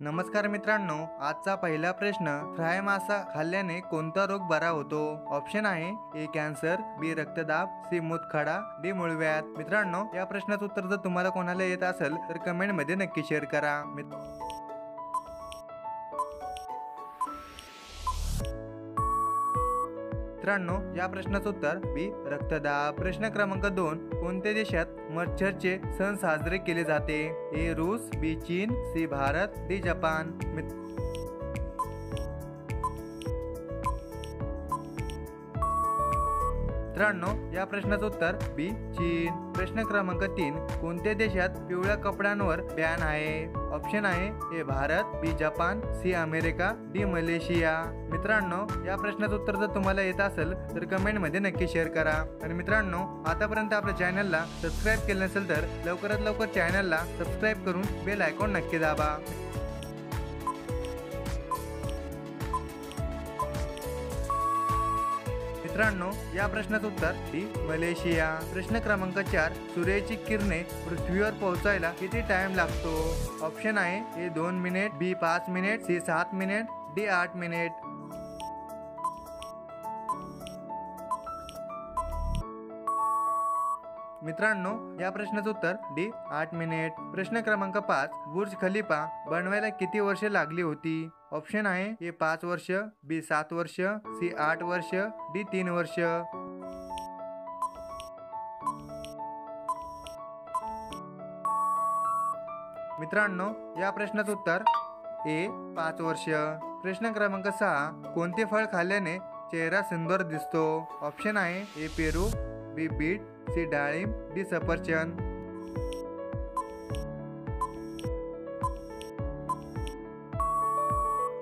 नमस्कार मित्रांनो, आजचा पहिला प्रश्न, फ्राय मासा खाल्ल्याने कोणता रोग बरा होतो? ऑप्शन आहे ए कॅन्सर, बी रक्तदाब, सी मूतखडा, डी मूळव्याध. मित्रांनो, या प्रश्नाचं उत्तर जर तुम्हाला कोणाला येत असेल तर कमेंट मध्ये नक्की शेअर करा. मित्रांनो, या प्रश्नाचं उत्तर बी रक्तदाब. प्रश्न क्रमांक 2, कोणत्या देशात मच्छरचे सण साजरे केले जाते? ए रूस, बी चीन, सी भारत, डी जपान. मित्रांनो, या प्रश्नाचं उत्तर बी चीन. प्रश्न क्रमांक 3, कोणत्या देशात पिवळ्या कपड्यांवर बॅन आहे? ऑप्शन आहे A Bharat, B Japan, C America, D Malaysia. मित्रांनो, या प्रश्नाचं उत्तर जर तुम्हाला येत असेल तर कमेंट मध्ये नक्की शेअर करा. आणि मित्रांनो, आतापर्यंत आपल्या चॅनलला सबस्क्राईब केलं नसेल तर लवकरात लवकर चॅनलला सबस्क्राईब करून बेल आयकॉन नक्की दाबा. मित्रांनो, या प्रश्नाचं उत्तर डी मलेशिया. प्रश्न क्रमांक 4, सूर्याची किरणे पृथ्वीवर पोहोचायला किती टाइम लागतो? ऑप्शन आहे A 2 minute, B 5 minute, C 7 minute, D 8 minute. मित्रांनो, या प्रश्नाचं उत्तर डी 8 मिनिट. प्रश्न क्रमांक 5, बुर्ज खलिफा बनवायला किती वर्षे लागली होती? ऑप्शन आहे ए 5 वर्ष, बी 7 वर्ष, सी 8 वर्ष, डी 3 वर्ष. मित्रांनो, या प्रश्नाचं उत्तर ए 5 वर्ष. प्रश्न क्रमांक 6, कोणते फळ खाल्ल्याने चेहरा सुंदर दिसतो? ऑप्शन आहे ए पेरू, बी बीट, सी डाळिंब, डी सफरचंद.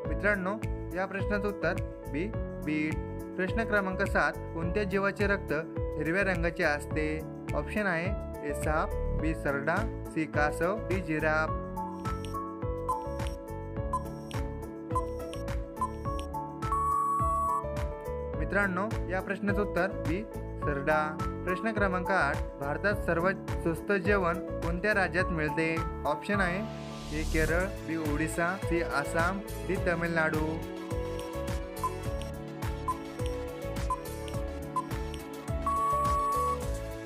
मित्रांनो, या प्रश्नाचं उत्तर बी बीट. प्रश्न क्रमांक 7, कोणत्या जीवाचे रक्त हिरव्या रंगाचे असते? ऑप्शन आहे ए साप, बी सरडा, सी कासव, डी जिराफ. मित्रांनो, या प्रश्नाचं उत्तर बी सरडा. प्रश्न क्रमांक 8, भारतात सर्वात स्वस्त जेवण कोणत्या राज्यात मिळते? ऑप्शन आहे ए केरळ, बी ओडिसा, सी आसाम, डी तमिळनाडू.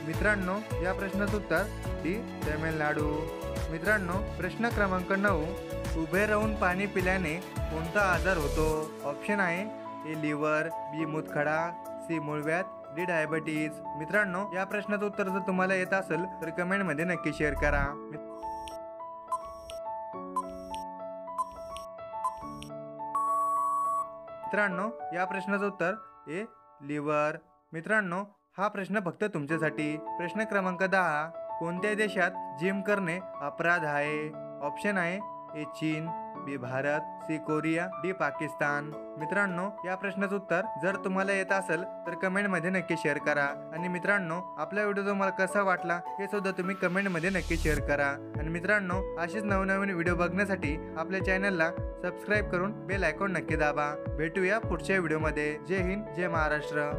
मित्रांनो, या प्रश्नाचं उत्तर डी तमिळनाडू. मित्रांनो, प्रश्न क्रमांक 9, उभे राहून पाणी पिल्याने कोणता आजार होतो? ऑप्शन आहे ए लिव्हर, बी मूतखडा, सी मूळव्याध, डी डायबिटीज. मित्रांनो, या प्रश्नाचं उत्तर जर तुम्हाला येत असेल तर कमेंट मध्ये नक्की शेअर करा. मित्रांनो, या प्रश्नाचं उत्तर ए लिव्हर. मित्रांनो, हा प्रश्न फक्त तुमच्यासाठी. प्रश्न क्रमांक 10, कोणत्या देशात जिम करणे अपराध आहे? ऑप्शन आहे ए चीन, B Bharat, C Korea, D Pakistan. मित्रांनो, या प्रश्नाचं उत्तर जर तुम्हाला येत असेल तर कमेंट मध्ये नक्की शेअर करा. आणि मित्रांनो, आपला व्हिडिओ तुम्हाला कसा वाटला हे सुद्धा तुम्ही कमेंट मध्ये नक्की शेअर करा. आणि मित्रांनो, असेच नवनवीन व्हिडिओ बघण्यासाठी आपल्या चॅनलला सबस्क्राईब करून बेल आयकॉन नक्की दाबा. भेटूया पुढच्या व्हिडिओमध्ये. जय हिंद, जय महाराष्ट्र.